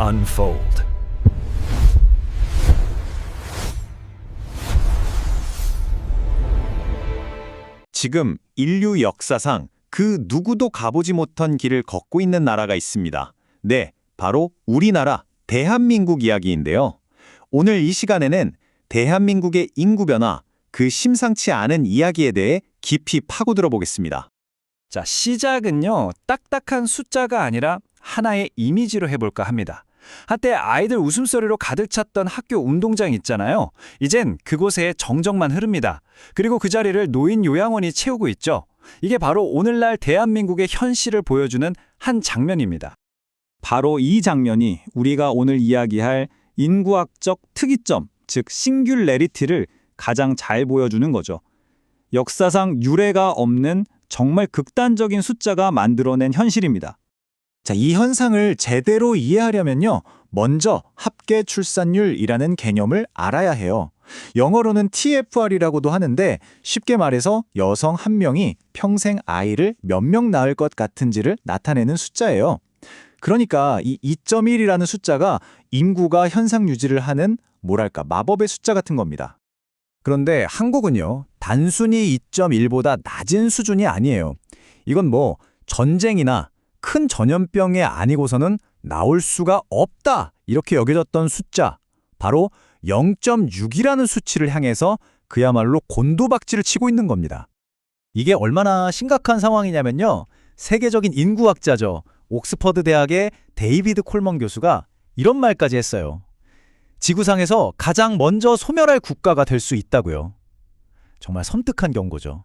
unfold. 지금 인류 역사상 그 누구도 가보지 못한 길을 걷고 있는 나라가 있습니다. 네, 바로 우리나라 대한민국 이야기인데요. 오늘 이 시간에는 대한민국의 인구 변화, 그 심상치 않은 이야기에 대해 깊이 파고들어 보겠습니다. 자, 시작은요, 딱딱한 숫자가 아니라 하나의 이미지로 해볼까 합니다. 한때 아이들 웃음소리로 가득 찼던 학교 운동장 있잖아요. 이젠 그곳에 정적만 흐릅니다. 그리고 그 자리를 노인 요양원이 채우고 있죠. 이게 바로 오늘날 대한민국의 현실을 보여주는 한 장면입니다. 바로 이 장면이 우리가 오늘 이야기할 인구학적 특이점, 즉 싱귤레리티를 가장 잘 보여주는 거죠. 역사상 유례가 없는 정말 극단적인 숫자가 만들어낸 현실입니다. 자, 이 현상을 제대로 이해하려면요, 먼저 합계 출산율이라는 개념을 알아야 해요. 영어로는 TFR이라고도 하는데 쉽게 말해서 여성 한 명이 평생 아이를 몇 명 낳을 것 같은지를 나타내는 숫자예요. 그러니까 이 2.1이라는 숫자가 인구가 현상 유지를 하는 뭐랄까 마법의 숫자 같은 겁니다. 그런데 한국은요, 단순히 2.1보다 낮은 수준이 아니에요. 이건 뭐 전쟁이나 큰 전염병이 아니고서는 나올 수가 없다 이렇게 여겨졌던 숫자, 바로 0.6이라는 수치를 향해서 그야말로 곤두박질을 치고 있는 겁니다. 이게 얼마나 심각한 상황이냐면요, 세계적인 인구학자죠, 옥스퍼드 대학의 데이비드 콜먼 교수가 이런 말까지 했어요. 지구상에서 가장 먼저 소멸할 국가가 될 수 있다고요. 정말 섬뜩한 경고죠.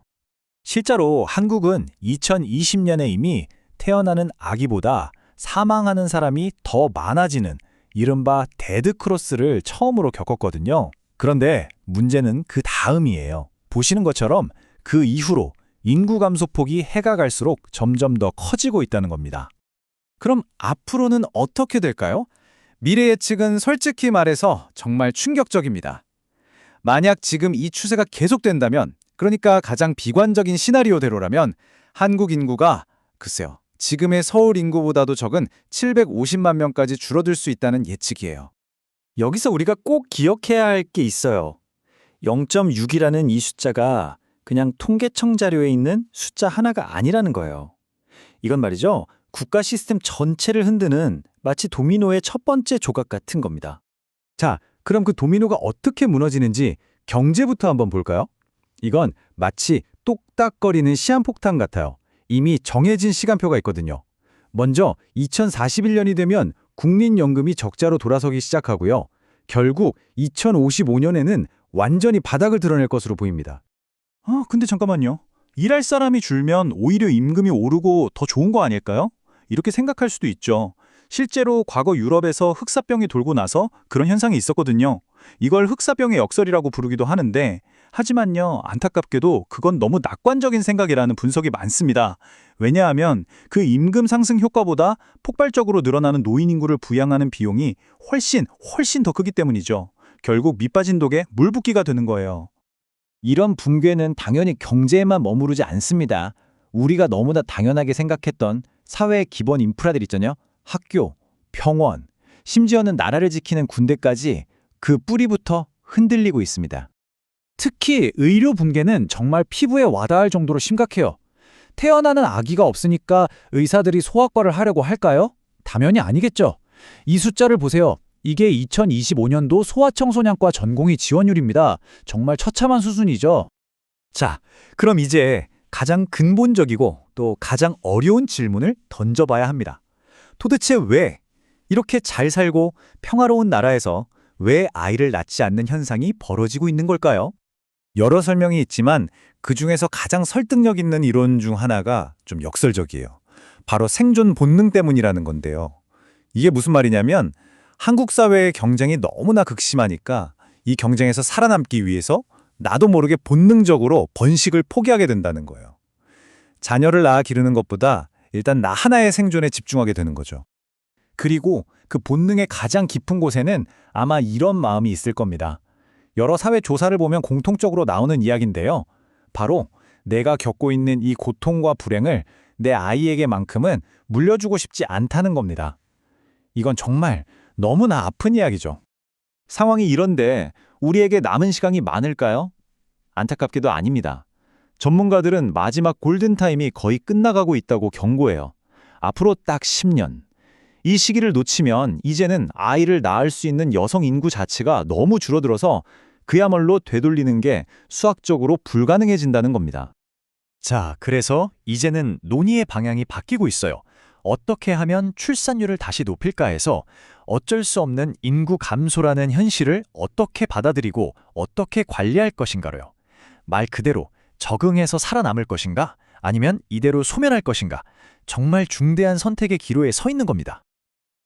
실제로 한국은 2020년에 이미 태어나는 아기보다 사망하는 사람이 더 많아지는 이른바 데드크로스를 처음으로 겪었거든요. 그런데 문제는 그 다음이에요. 보시는 것처럼 그 이후로 인구 감소폭이 해가 갈수록 점점 더 커지고 있다는 겁니다. 그럼 앞으로는 어떻게 될까요? 미래 예측은 솔직히 말해서 정말 충격적입니다. 만약 지금 이 추세가 계속된다면, 그러니까 가장 비관적인 시나리오대로라면 한국 인구가 글쎄요, 지금의 서울 인구보다도 적은 750만 명까지 줄어들 수 있다는 예측이에요. 여기서 우리가 꼭 기억해야 할 게 있어요. 0.6이라는 이 숫자가 그냥 통계청 자료에 있는 숫자 하나가 아니라는 거예요. 이건 말이죠, 국가 시스템 전체를 흔드는 마치 도미노의 첫 번째 조각 같은 겁니다. 자, 그럼 그 도미노가 어떻게 무너지는지 경제부터 한번 볼까요? 이건 마치 똑딱거리는 시한폭탄 같아요. 이미 정해진 시간표가 있거든요. 먼저 2041년이 되면 국민연금이 적자로 돌아서기 시작하고요. 결국 2055년에는 완전히 바닥을 드러낼 것으로 보입니다. 근데 잠깐만요. 일할 사람이 줄면 오히려 임금이 오르고 더 좋은 거 아닐까요? 이렇게 생각할 수도 있죠. 실제로 과거 유럽에서 흑사병이 돌고 나서 그런 현상이 있었거든요. 이걸 흑사병의 역설이라고 부르기도 하는데, 하지만요, 안타깝게도 그건 너무 낙관적인 생각이라는 분석이 많습니다. 왜냐하면 그 임금 상승 효과보다 폭발적으로 늘어나는 노인 인구를 부양하는 비용이 훨씬 더 크기 때문이죠. 결국 밑 빠진 독에 물 붓기가 되는 거예요. 이런 붕괴는 당연히 경제에만 머무르지 않습니다. 우리가 너무나 당연하게 생각했던 사회의 기본 인프라들 있잖아요. 학교, 병원, 심지어는 나라를 지키는 군대까지 그 뿌리부터 흔들리고 있습니다. 특히 의료 붕괴는 정말 피부에 와닿을 정도로 심각해요. 태어나는 아기가 없으니까 의사들이 소아과를 하려고 할까요? 당연히 아니겠죠. 이 숫자를 보세요. 이게 2025년도 소아청소년과 전공의 지원율입니다. 정말 처참한 수준이죠. 자, 그럼 이제 가장 근본적이고 또 가장 어려운 질문을 던져봐야 합니다. 도대체 왜 이렇게 잘 살고 평화로운 나라에서 왜 아이를 낳지 않는 현상이 벌어지고 있는 걸까요? 여러 설명이 있지만 그중에서 가장 설득력 있는 이론 중 하나가 좀 역설적이에요. 바로 생존 본능 때문이라는 건데요. 이게 무슨 말이냐면 한국 사회의 경쟁이 너무나 극심하니까 이 경쟁에서 살아남기 위해서 나도 모르게 본능적으로 번식을 포기하게 된다는 거예요. 자녀를 낳아 기르는 것보다 일단 나 하나의 생존에 집중하게 되는 거죠. 그리고 그 본능의 가장 깊은 곳에는 아마 이런 마음이 있을 겁니다. 여러 사회 조사를 보면 공통적으로 나오는 이야기인데요. 바로 내가 겪고 있는 이 고통과 불행을 내 아이에게만큼은 물려주고 싶지 않다는 겁니다. 이건 정말 너무나 아픈 이야기죠. 상황이 이런데 우리에게 남은 시간이 많을까요? 안타깝게도 아닙니다. 전문가들은 마지막 골든타임이 거의 끝나가고 있다고 경고해요. 앞으로 딱 10년. 이 시기를 놓치면 이제는 아이를 낳을 수 있는 여성 인구 자체가 너무 줄어들어서 그야말로 되돌리는 게 수학적으로 불가능해진다는 겁니다. 자, 그래서 이제는 논의의 방향이 바뀌고 있어요. 어떻게 하면 출산율을 다시 높일까 해서 어쩔 수 없는 인구 감소라는 현실을 어떻게 받아들이고 어떻게 관리할 것인가로요. 말 그대로 적응해서 살아남을 것인가 아니면 이대로 소멸할 것인가 정말 중대한 선택의 기로에 서 있는 겁니다.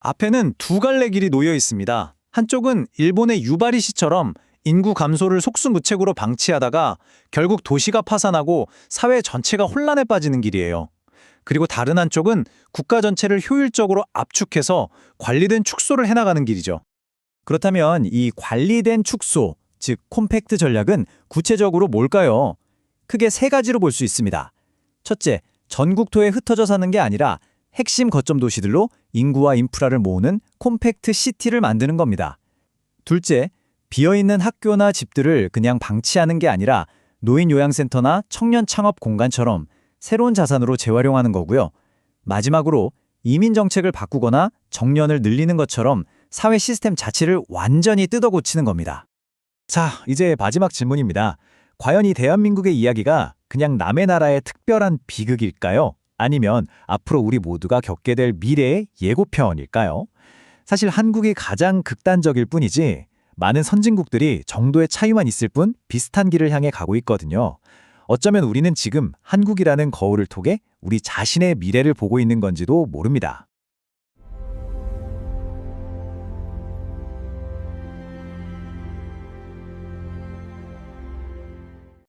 앞에는 두 갈래 길이 놓여 있습니다. 한쪽은 일본의 유바리시처럼 인구 감소를 속수무책으로 방치하다가 결국 도시가 파산하고 사회 전체가 혼란에 빠지는 길이에요. 그리고 다른 한쪽은 국가 전체를 효율적으로 압축해서 관리된 축소를 해나가는 길이죠. 그렇다면 이 관리된 축소, 즉 콤팩트 전략은 구체적으로 뭘까요? 크게 세 가지로 볼 수 있습니다. 첫째, 전국토에 흩어져 사는 게 아니라 핵심 거점 도시들로 인구와 인프라를 모으는 콤팩트 시티를 만드는 겁니다. 둘째, 비어있는 학교나 집들을 그냥 방치하는 게 아니라 노인 요양센터나 청년 창업 공간처럼 새로운 자산으로 재활용하는 거고요. 마지막으로 이민 정책을 바꾸거나 정년을 늘리는 것처럼 사회 시스템 자체를 완전히 뜯어고치는 겁니다. 자, 이제 마지막 질문입니다. 과연 이 대한민국의 이야기가 그냥 남의 나라의 특별한 비극일까요? 아니면 앞으로 우리 모두가 겪게 될 미래의 예고편일까요? 사실 한국이 가장 극단적일 뿐이지 많은 선진국들이 정도의 차이만 있을 뿐 비슷한 길을 향해 가고 있거든요. 어쩌면 우리는 지금 한국이라는 거울을 통해 우리 자신의 미래를 보고 있는 건지도 모릅니다.